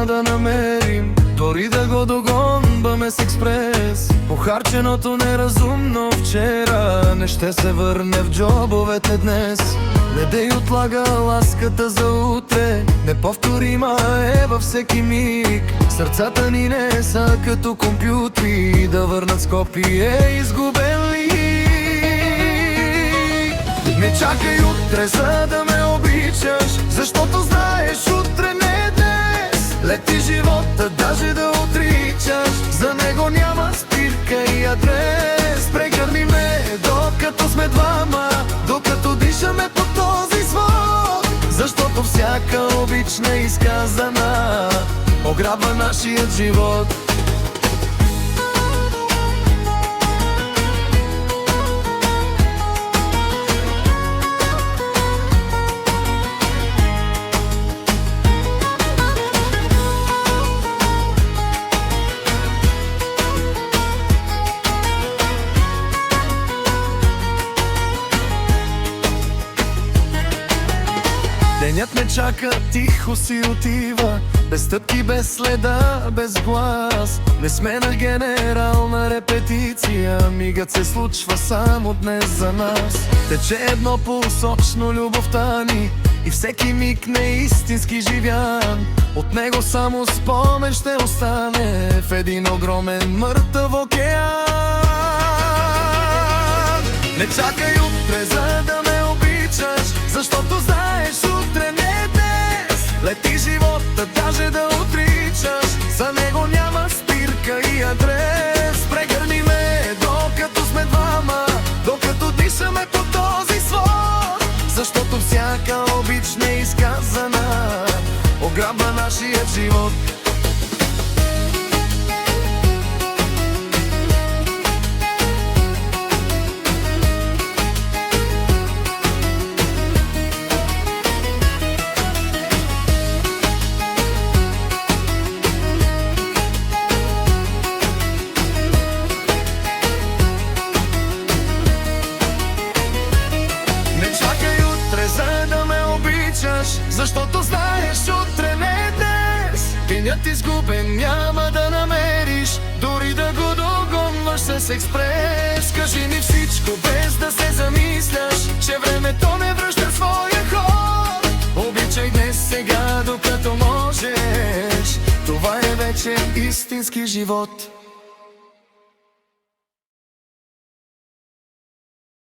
няма да намерим, дори да го догонваме с експрес. Похарченото неразумно вчера не ще се върне в джобовете днес. Не дей отлага ласката за утре, неповторима е във всеки миг. Сърцата ни не са като компютри, да върнат с копие изгубен лик. Не чакай утре, за да ме обичаш, защото знаеш, утре не е днес. Лети живота, даже да отричаш, за него няма спирка и адрес. Прегърни ме, докато сме двама, докато дишаме по този звук, защото всяка обич неизказана ограбва нашият живот. Денят ме чака, тихо си отива, без стъпки, без следа, без глас. Не сме на генерална репетиция, мигът се случва само днес за нас. Тече еднопосочно любовта ни и всеки миг неистински живян. От него само спомен ще остане в един огромен мъртъв океан. Не чакай утре, за да ме обичаш, защото знаеш, утре не е днес. Лети живота, даже да отричаш, за него няма спирка и адрес. Прегърни ме, докато сме двама, докато дишаме по този свод, защото всяка обич неизказана ограбва нашия живот. Защото знаеш, утре не е днес. Денят изгубен няма да намериш, дори да го догонваш с експрес. Кажи ми всичко, без да се замисляш, че времето не връща своя ход. Обичай днес, сега, докато можеш. Това е вече истински живот.